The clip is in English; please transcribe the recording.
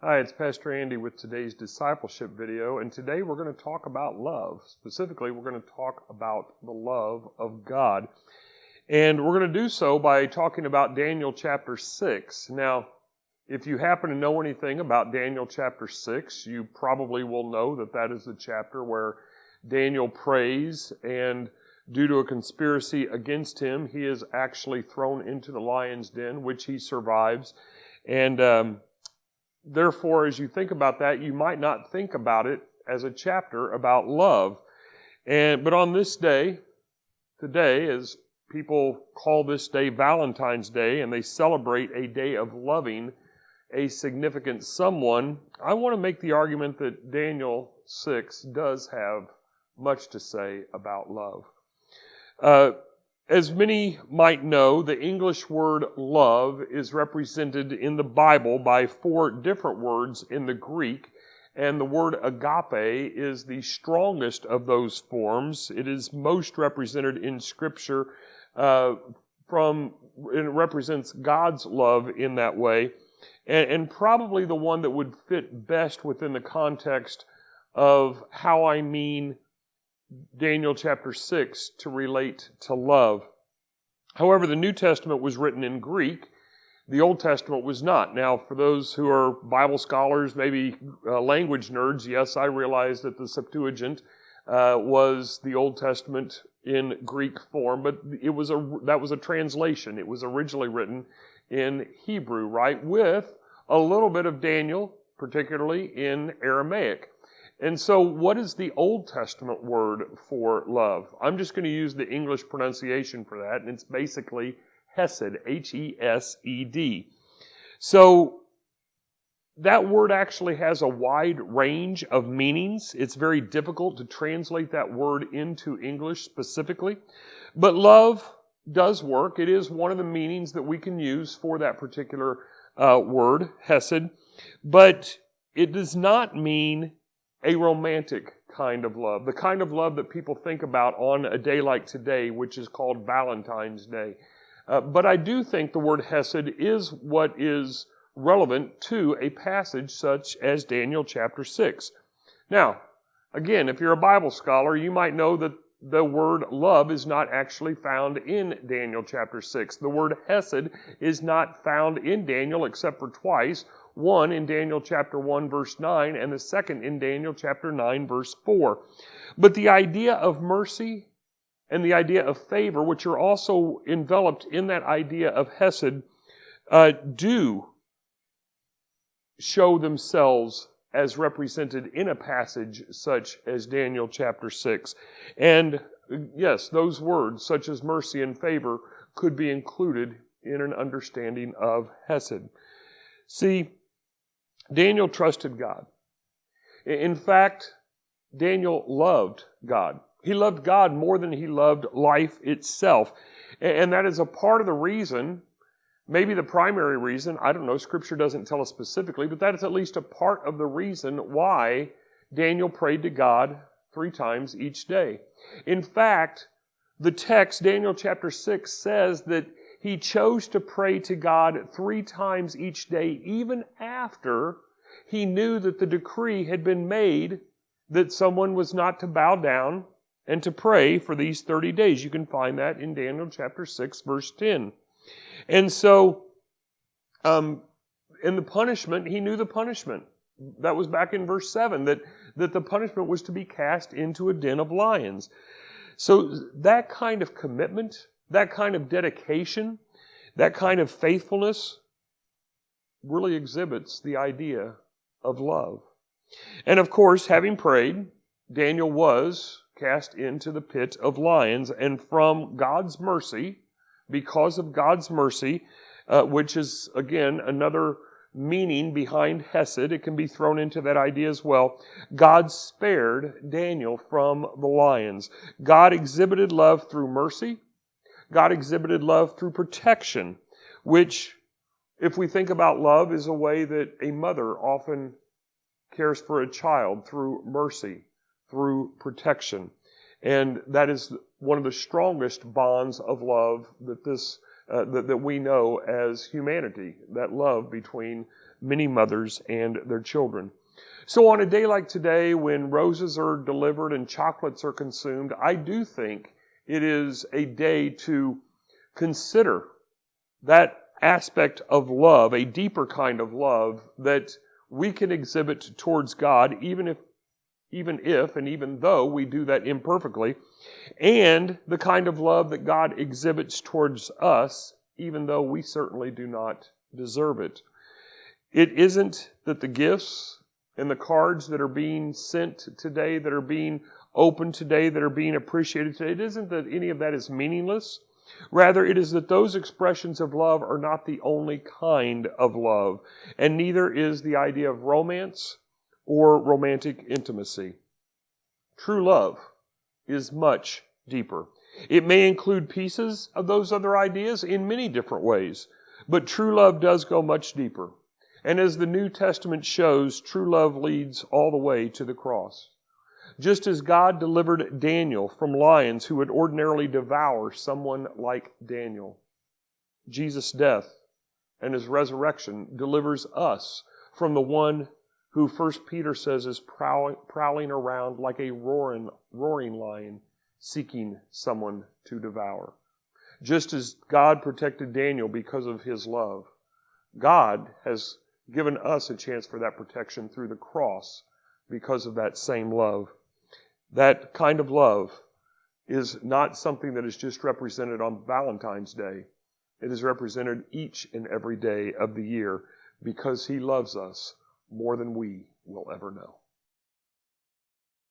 Hi, it's Pastor Andy with today's discipleship video, and today we're going to talk about love. Specifically, we're going to talk about the love of God. And we're going to do so by talking about Daniel chapter 6. Now, if you happen to know anything about Daniel chapter 6, you probably will know that that is the chapter where Daniel prays, and due to a conspiracy against him, he is actually thrown into the lion's den, which he survives. And therefore, as you think about that, you might not think about it as a chapter about love. But on this day, today, as people call this day Valentine's Day, and they celebrate a day of loving a significant someone, I want to make the argument that Daniel 6 does have much to say about love. As many might know, the English word love is represented in the Bible by 4 different words in the Greek, and the word agape is the strongest of those forms. It is most represented in Scripture it represents God's love in that way, and probably the one that would fit best within the context of how I mean Daniel chapter 6 to relate to love. However, the New Testament was written in Greek. The Old Testament was not. Now, for those who are Bible scholars, maybe language nerds, yes, I realize that the Septuagint was the Old Testament in Greek form, but that was a translation. It was originally written in Hebrew, right, with a little bit of Daniel, particularly in Aramaic. And so what is the Old Testament word for love? I'm just going to use the English pronunciation for that, and it's basically Hesed, H-E-S-E-D. So that word actually has a wide range of meanings. It's very difficult to translate that word into English specifically. But love does work. It is one of the meanings that we can use for that particular word, Hesed. But it does not mean a romantic kind of love, the kind of love that people think about on a day like today, which is called Valentine's Day. But I do think the word Hesed is what is relevant to a passage such as Daniel chapter 6. Now, again, if you're a Bible scholar, you might know that the word love is not actually found in Daniel chapter 6. The word Hesed is not found in Daniel except for twice. One in Daniel chapter 1 verse 9 and the second in Daniel chapter 9 verse 4. But the idea of mercy and the idea of favor, which are also enveloped in that idea of Hesed, do show themselves as represented in a passage such as Daniel chapter 6. And yes, those words such as mercy and favor could be included in an understanding of Hesed. See, Daniel trusted God. In fact, Daniel loved God. He loved God more than he loved life itself. And that is a part of the reason, maybe the primary reason, I don't know, Scripture doesn't tell us specifically, but that is at least a part of the reason why Daniel prayed to God 3 times each day. In fact, the text, Daniel chapter 6, says that he chose to pray to God 3 times each day, even after he knew that the decree had been made that someone was not to bow down and to pray for these 30 days. You can find that in Daniel chapter 6, verse 10. And so, in the punishment, he knew the punishment. That was back in verse 7, that the punishment was to be cast into a den of lions. So that kind of commitment, that kind of dedication, that kind of faithfulness really exhibits the idea of love. And of course, having prayed, Daniel was cast into the pit of lions, and from God's mercy, because of God's mercy, which is, again, another meaning behind Hesed, it can be thrown into that idea as well, God spared Daniel from the lions. God exhibited love through mercy. God exhibited love through protection, which, if we think about love, is a way that a mother often cares for a child, through mercy, through protection. And that is one of the strongest bonds of love that this that we know as humanity, that love between many mothers and their children. So on a day like today, when roses are delivered and chocolates are consumed, I do think it is a day to consider that aspect of love, a deeper kind of love that we can exhibit towards God, even though we do that imperfectly, and the kind of love that God exhibits towards us, even though we certainly do not deserve it. It isn't that the gifts and the cards that are being sent today, that are being opened today, that are being appreciated today, it isn't that any of that is meaningless. Rather, it is that those expressions of love are not the only kind of love, and neither is the idea of romance or romantic intimacy. True love is much deeper. It may include pieces of those other ideas in many different ways, but true love does go much deeper. And as the New Testament shows, true love leads all the way to the cross. Just as God delivered Daniel from lions who would ordinarily devour someone like Daniel, Jesus' death and His resurrection delivers us from the one who 1 Peter says is prowling around like a roaring lion seeking someone to devour. Just as God protected Daniel because of His love, God has given us a chance for that protection through the cross because of that same love. That kind of love is not something that is just represented on Valentine's Day. It is represented each and every day of the year because He loves us more than we will ever know.